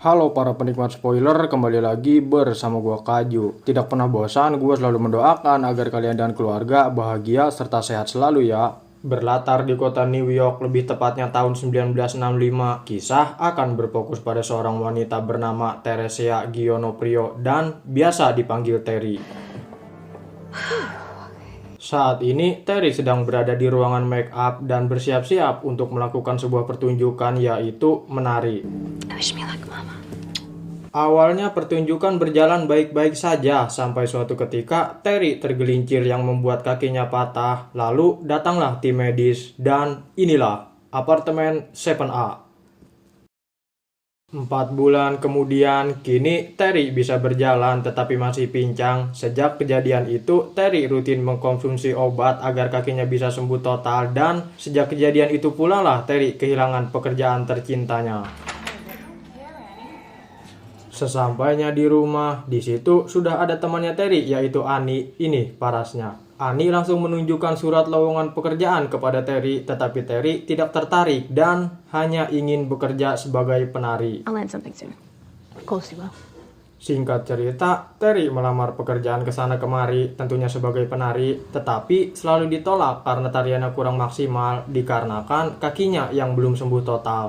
Halo para penikmat spoiler, kembali lagi bersama gua Kaju. Tidak pernah bosan, gua selalu mendoakan agar kalian dan keluarga bahagia serta sehat selalu ya. Berlatar di kota New York, lebih tepatnya tahun 1965, kisah akan berfokus pada seorang wanita bernama Teresia Gionoprio dan biasa dipanggil Terry. Saat ini, Terry sedang berada di ruangan make up dan bersiap-siap untuk melakukan sebuah pertunjukan, yaitu menari. Awalnya pertunjukan berjalan baik-baik saja sampai suatu ketika Terry tergelincir yang membuat kakinya patah. Lalu datanglah tim medis dan inilah apartemen 7A. 4 bulan kemudian, kini Terry bisa berjalan tetapi masih pincang. Sejak kejadian itu, Terry rutin mengkonsumsi obat agar kakinya bisa sembuh total, dan sejak kejadian itu pula lah Terry kehilangan pekerjaan tercintanya. Sesampainya di rumah, di situ sudah ada temannya Terry, yaitu Ani. Ini parasnya. Ani langsung menunjukkan surat lowongan pekerjaan kepada Terry, tetapi Terry tidak tertarik dan hanya ingin bekerja sebagai penari. Singkat cerita, Terry melamar pekerjaan kesana kemari, tentunya sebagai penari, tetapi selalu ditolak karena tariannya kurang maksimal dikarenakan kakinya yang belum sembuh total.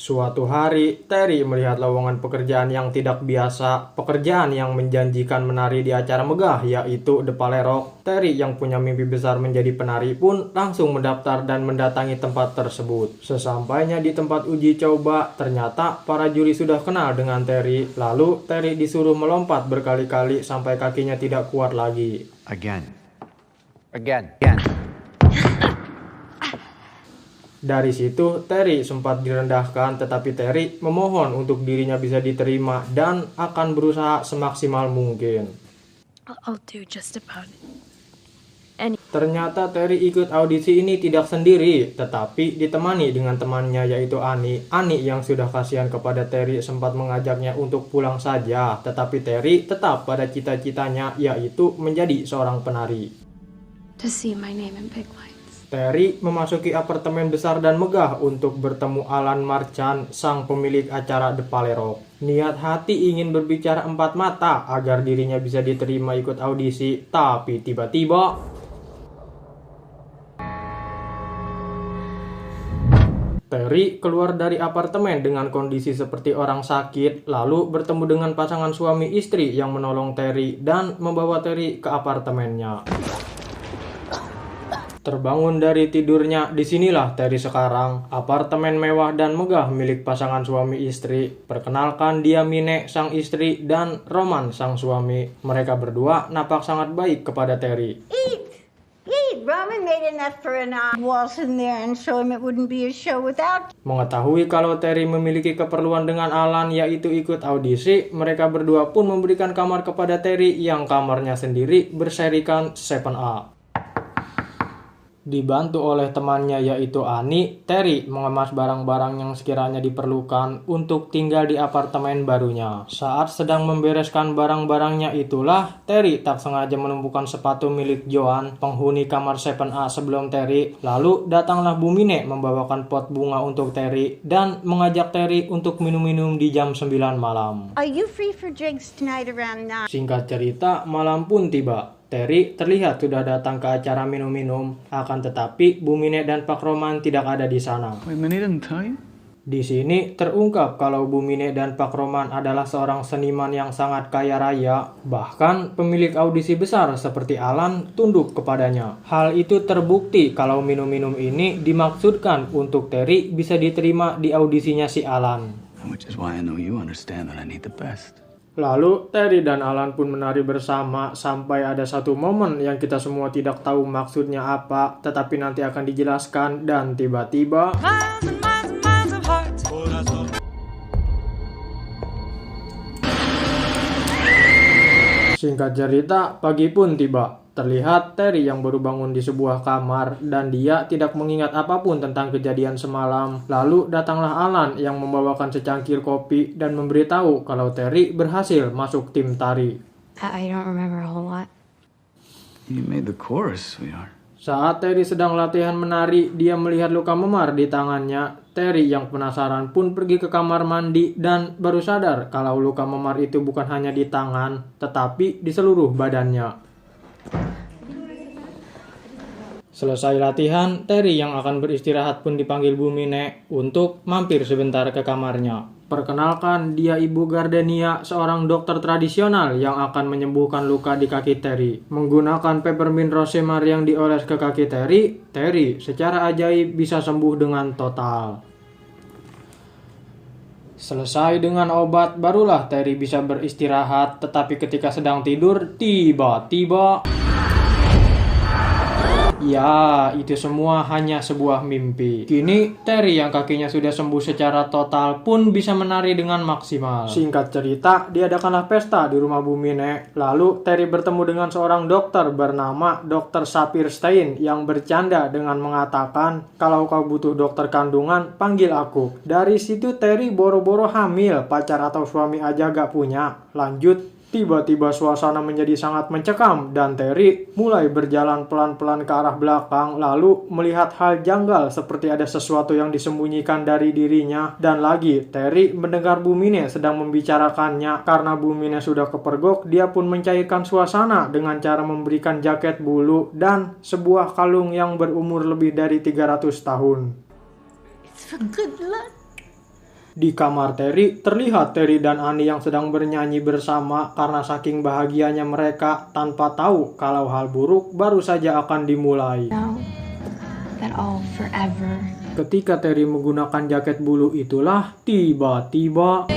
Suatu hari, Terry melihat lowongan pekerjaan yang tidak biasa, pekerjaan yang menjanjikan menari di acara megah, yaitu The Palais Rock. Terry yang punya mimpi besar menjadi penari pun langsung mendaftar dan mendatangi tempat tersebut. Sesampainya di tempat uji coba, ternyata para juri sudah kenal dengan Terry. Lalu Terry disuruh melompat berkali-kali sampai kakinya tidak kuat lagi. Again. Dari situ, Terry sempat direndahkan, tetapi Terry memohon untuk dirinya bisa diterima dan akan berusaha semaksimal mungkin. Ternyata Terry ikut audisi ini tidak sendiri, tetapi ditemani dengan temannya yaitu Ani. Ani yang sudah kasihan kepada Terry sempat mengajaknya untuk pulang saja, tetapi Terry tetap pada cita-citanya yaitu menjadi seorang penari. Terry memasuki apartemen besar dan megah untuk bertemu Alan Marchand, sang pemilik acara The Palais Rock. Niat hati ingin berbicara empat mata agar dirinya bisa diterima ikut audisi, tapi tiba-tiba Terry keluar dari apartemen dengan kondisi seperti orang sakit, lalu bertemu dengan pasangan suami istri yang menolong Terry dan membawa Terry ke apartemennya. Terbangun dari tidurnya, disinilah Terry sekarang. Apartemen mewah dan megah milik pasangan suami istri. Perkenalkan, dia Mine sang istri dan Roman sang suami. Mereka berdua nampak sangat baik kepada Terry. Roman made enough for an waltz in there and show him it wouldn't be a show without. Mengetahui kalau Terry memiliki keperluan dengan Alan yaitu ikut audisi, mereka berdua pun memberikan kamar kepada Terry yang kamarnya sendiri berserikan 7A. Dibantu oleh temannya yaitu Ani, Terry mengemas barang-barang yang sekiranya diperlukan untuk tinggal di apartemen barunya. Saat sedang membereskan barang-barangnya itulah, Terry tak sengaja menumpukan sepatu milik Joan, penghuni kamar 7A sebelum Terry. Lalu datanglah Bu Mine membawakan pot bunga untuk Terry dan mengajak Terry untuk minum-minum di jam 9 malam. Are you free for drinks tonight around 9? Singkat cerita, malam pun tiba. Terry terlihat sudah datang ke acara minum-minum, akan tetapi Bu Mine dan Pak Roman tidak ada di sana. Di sini terungkap kalau Bu Mine dan Pak Roman adalah seorang seniman yang sangat kaya raya, bahkan pemilik audisi besar seperti Alan tunduk kepadanya. Hal itu terbukti kalau minum-minum ini dimaksudkan untuk Terry bisa diterima di audisinya si Alan. Lalu Terry dan Alan pun menari bersama sampai ada satu momen yang kita semua tidak tahu maksudnya apa, tetapi nanti akan dijelaskan, dan tiba-tiba singkat cerita, pagi pun tiba. Terlihat Terry yang baru bangun di sebuah kamar dan dia tidak mengingat apapun tentang kejadian semalam. Lalu datanglah Alan yang membawakan secangkir kopi dan memberitahu kalau Terry berhasil masuk tim tari. I don't remember a whole lot. You made the chorus, sweetheart. Saat Terry sedang latihan menari, dia melihat luka memar di tangannya. Terry yang penasaran pun pergi ke kamar mandi dan baru sadar kalau luka memar itu bukan hanya di tangan, tetapi di seluruh badannya. Selesai latihan, Terry yang akan beristirahat pun dipanggil Bu Mine untuk mampir sebentar ke kamarnya. Perkenalkan, dia Ibu Gardenia, seorang dokter tradisional yang akan menyembuhkan luka di kaki Terry. Menggunakan peppermint rosemar yang dioles ke kaki Terry secara ajaib bisa sembuh dengan total. Selesai dengan obat, barulah Terry bisa beristirahat, tetapi ketika sedang tidur, tiba-tiba... Ya, itu semua hanya sebuah mimpi. Kini, Terry yang kakinya sudah sembuh secara total pun bisa menari dengan maksimal. Singkat cerita, diadakanlah pesta di rumah Bu Mine. Lalu, Terry bertemu dengan seorang dokter bernama Dr. Sapir Stein yang bercanda dengan mengatakan, "Kalau kau butuh dokter kandungan, panggil aku." Dari situ Terry boro-boro hamil, pacar atau suami aja gak punya. Lanjut, tiba-tiba suasana menjadi sangat mencekam dan Terry mulai berjalan pelan-pelan ke arah belakang lalu melihat hal janggal seperti ada sesuatu yang disembunyikan dari dirinya. Dan lagi, Terry mendengar Bu Mine sedang membicarakannya. Karena Bu Mine sudah kepergok, dia pun mencairkan suasana dengan cara memberikan jaket bulu dan sebuah kalung yang berumur lebih dari 300 tahun. It's for good luck. Di kamar Terry, terlihat Terry dan Annie yang sedang bernyanyi bersama karena saking bahagianya mereka tanpa tahu kalau hal buruk baru saja akan dimulai. Now that all forever. Ketika Terry menggunakan jaket bulu itulah, tiba-tiba...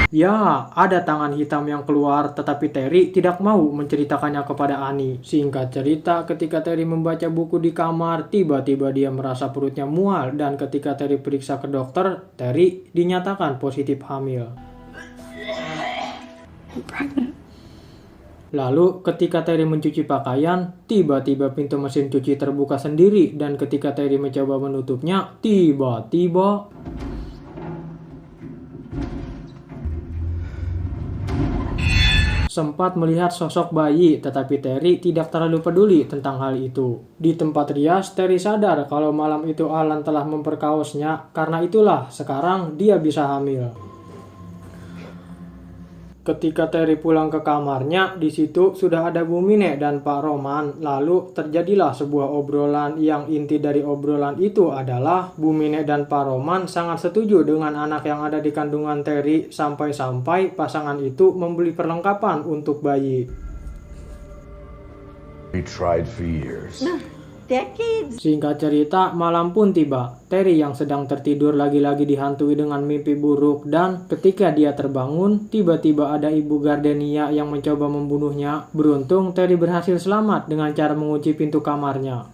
Ya, ada tangan hitam yang keluar, tetapi Terry tidak mau menceritakannya kepada Annie. Singkat cerita, ketika Terry membaca buku di kamar, tiba-tiba dia merasa perutnya mual, dan ketika Terry periksa ke dokter, Terry dinyatakan positif hamil. I'm pregnant. Lalu, ketika Terry mencuci pakaian, tiba-tiba pintu mesin cuci terbuka sendiri, dan ketika Terry mencoba menutupnya, tiba-tiba... sempat melihat sosok bayi, tetapi Terry tidak terlalu peduli tentang hal itu. Di tempat rias, Terry sadar kalau malam itu Alan telah memperkaosnya, karena itulah sekarang dia bisa hamil. Ketika Terry pulang ke kamarnya, di situ sudah ada Bu Mine dan Pak Roman. Lalu terjadilah sebuah obrolan yang inti dari obrolan itu adalah Bu Mine dan Pak Roman sangat setuju dengan anak yang ada di kandungan Terry sampai-sampai pasangan itu membeli perlengkapan untuk bayi. We tried for years. Decades. Singkat cerita, malam pun tiba. Terry yang sedang tertidur lagi-lagi dihantui dengan mimpi buruk dan ketika dia terbangun, tiba-tiba ada Ibu Gardenia yang mencoba membunuhnya. Beruntung Terry berhasil selamat dengan cara mengunci pintu kamarnya.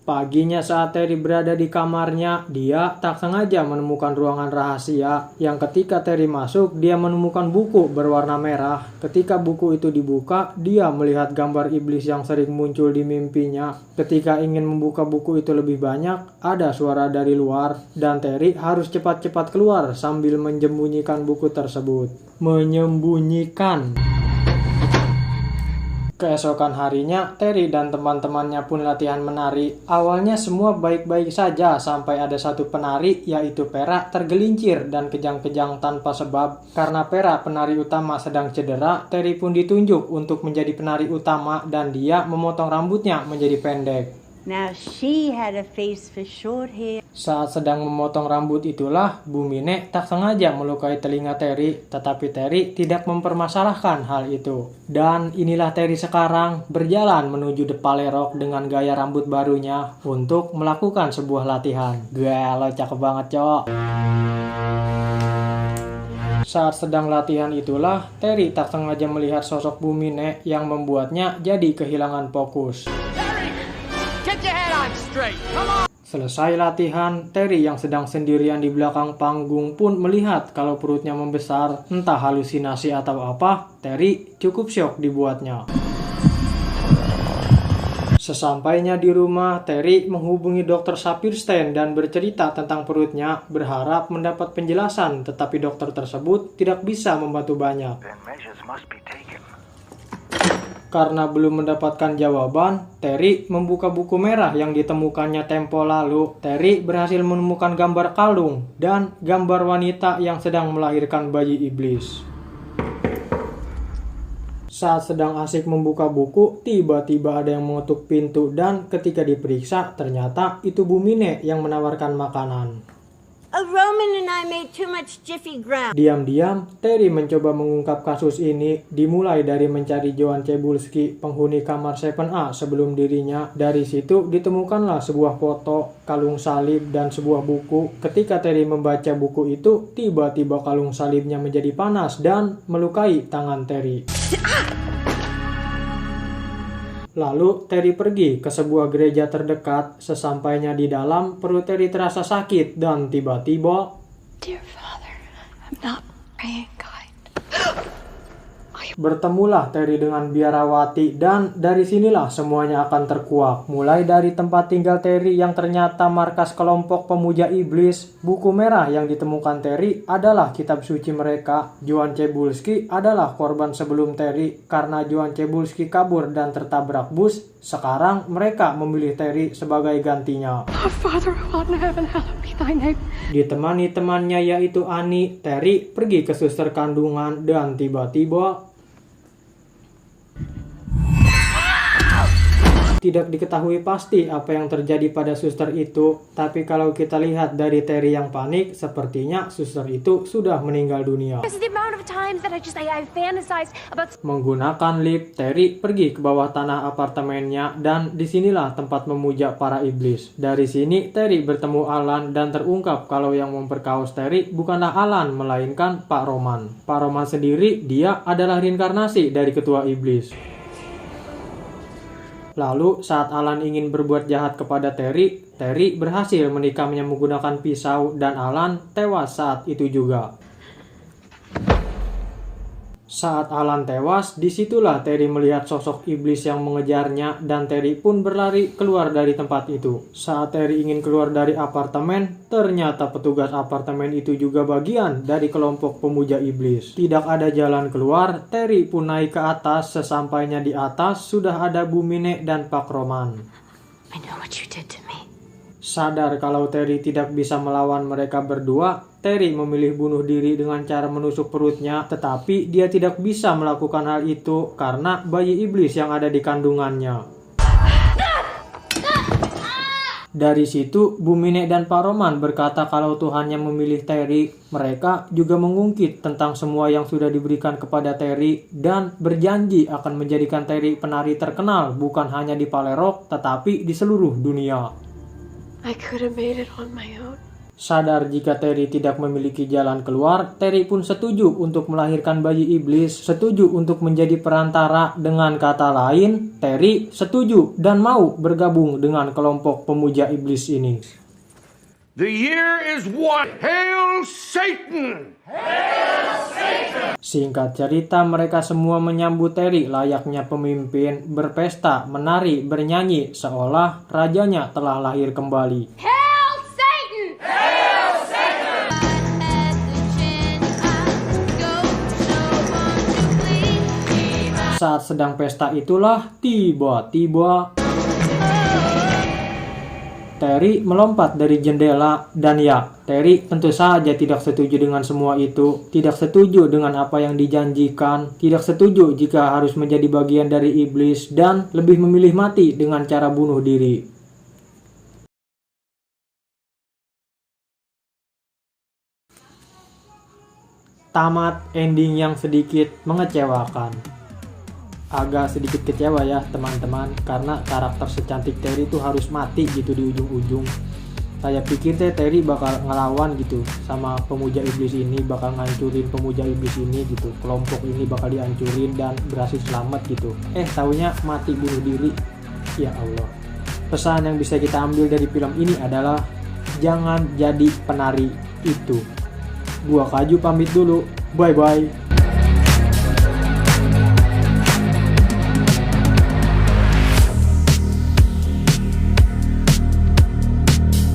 Paginya saat Terry berada di kamarnya, dia tak sengaja menemukan ruangan rahasia yang ketika Terry masuk, dia menemukan buku berwarna merah. Ketika buku itu dibuka, dia melihat gambar iblis yang sering muncul di mimpinya. Ketika ingin membuka buku itu lebih banyak, ada suara dari luar dan Terry harus cepat-cepat keluar sambil menyembunyikan buku tersebut. Menyembunyikan. Keesokan harinya, Terry dan teman-temannya pun latihan menari. Awalnya semua baik-baik saja sampai ada satu penari, yaitu Pera, tergelincir dan kejang-kejang tanpa sebab. Karena Pera, penari utama, sedang cedera, Terry pun ditunjuk untuk menjadi penari utama dan dia memotong rambutnya menjadi pendek. Now she had a face for short hair. Saat sedang memotong rambut itulah, Bu Mine tak sengaja melukai telinga Terry, tetapi Terry tidak mempermasalahkan hal itu. Dan inilah Terry sekarang berjalan menuju The Palerok dengan gaya rambut barunya untuk melakukan sebuah latihan. Gila, cakep banget, cowok. Saat sedang latihan itulah, Terry tak sengaja melihat sosok Bu Mine yang membuatnya jadi kehilangan fokus. Selesai latihan, Terry yang sedang sendirian di belakang panggung pun melihat kalau perutnya membesar. Entah halusinasi atau apa, Terry cukup syok dibuatnya. Sesampainya di rumah, Terry menghubungi Dr. Saperstein dan bercerita tentang perutnya, berharap mendapat penjelasan, tetapi dokter tersebut tidak bisa membantu banyak. Karena belum mendapatkan jawaban, Terry membuka buku merah yang ditemukannya tempo lalu. Terry berhasil menemukan gambar kalung dan gambar wanita yang sedang melahirkan bayi iblis. Saat sedang asik membuka buku, tiba-tiba ada yang mengetuk pintu dan ketika diperiksa, ternyata itu Bu Mine yang menawarkan makanan. Roman and I made too much Jiffy ground. Diam-diam, Terry mencoba mengungkap kasus ini, dimulai dari mencari Johann Cebulski, penghuni kamar 7A sebelum dirinya. Dari situ ditemukanlah sebuah foto, kalung salib, dan sebuah buku. Ketika Terry membaca buku itu, tiba-tiba kalung salibnya menjadi panas dan melukai tangan Terry. Lalu Terry pergi ke sebuah gereja terdekat. Sesampainya di dalam, perut Terry terasa sakit dan tiba-tiba, Dear Father, I'm not praying kind. bertemulah Terry dengan biarawati dan dari sinilah semuanya akan terkuak. Mulai dari tempat tinggal Terry yang ternyata markas kelompok pemuja iblis, buku merah yang ditemukan Terry adalah kitab suci mereka. Johann Cebulski adalah korban sebelum Terry. Karena Johann Cebulski kabur dan tertabrak bus, sekarang mereka memilih Terry sebagai gantinya. Our Father who art in heaven, hallowed be thy name. Ditemani temannya yaitu Annie, Terry pergi ke suster kandungan dan tiba-tiba tidak diketahui pasti apa yang terjadi pada suster itu, tapi kalau kita lihat dari Terry yang panik, sepertinya suster itu sudah meninggal dunia. Menggunakan lift, Terry pergi ke bawah tanah apartemennya dan disinilah tempat memuja para iblis. Dari sini Terry bertemu Alan dan terungkap kalau yang memperkaos Terry bukanlah Alan melainkan Pak Roman. Pak Roman sendiri dia adalah reinkarnasi dari ketua iblis. Lalu saat Alan ingin berbuat jahat kepada Terry, Terry berhasil menikamnya menggunakan pisau dan Alan tewas saat itu juga. Saat Alan tewas, disitulah Terry melihat sosok iblis yang mengejarnya dan Terry pun berlari keluar dari tempat itu. Saat Terry ingin keluar dari apartemen, ternyata petugas apartemen itu juga bagian dari kelompok pemuja iblis. Tidak ada jalan keluar, Terry pun naik ke atas. Sesampainya di atas, sudah ada Bu Mine dan Pak Roman. I know what you did to me. Sadar kalau Terry tidak bisa melawan mereka berdua, Terry memilih bunuh diri dengan cara menusuk perutnya, tetapi dia tidak bisa melakukan hal itu karena bayi iblis yang ada di kandungannya. Dari situ, Bu Mine dan Pak Roman berkata kalau Tuhannya memilih Terry. Mereka juga mengungkit tentang semua yang sudah diberikan kepada Terry dan berjanji akan menjadikan Terry penari terkenal bukan hanya di Palerok, tetapi di seluruh dunia. I could have made it on my own. Sadar jika Terry tidak memiliki jalan keluar, Terry pun setuju untuk melahirkan bayi iblis, setuju untuk menjadi perantara. Dengan kata lain, Terry setuju dan mau bergabung dengan kelompok pemuja iblis ini. The year is one. Hail Satan! Hail Satan! Singkat cerita, mereka semua menyambut Terry layaknya pemimpin, berpesta, menari, bernyanyi, seolah rajanya telah lahir kembali. Hail Satan! Hail Satan! Saat sedang pesta itulah, tiba-tiba Terry melompat dari jendela dan ya, Terry tentu saja tidak setuju dengan semua itu, tidak setuju dengan apa yang dijanjikan, tidak setuju jika harus menjadi bagian dari iblis dan lebih memilih mati dengan cara bunuh diri. Tamat ending yang sedikit mengecewakan. Agak sedikit kecewa ya teman-teman, karena karakter secantik Terry itu harus mati gitu di ujung-ujung. Saya pikir Terry bakal ngelawan gitu sama pemuja iblis ini, bakal ngancurin pemuja iblis ini gitu, kelompok ini bakal dihancurin dan berhasil selamat gitu. Taunya mati bunuh diri. Ya Allah. Pesan yang bisa kita ambil dari film ini adalah jangan jadi penari itu. Gua Kaju pamit dulu. Bye bye.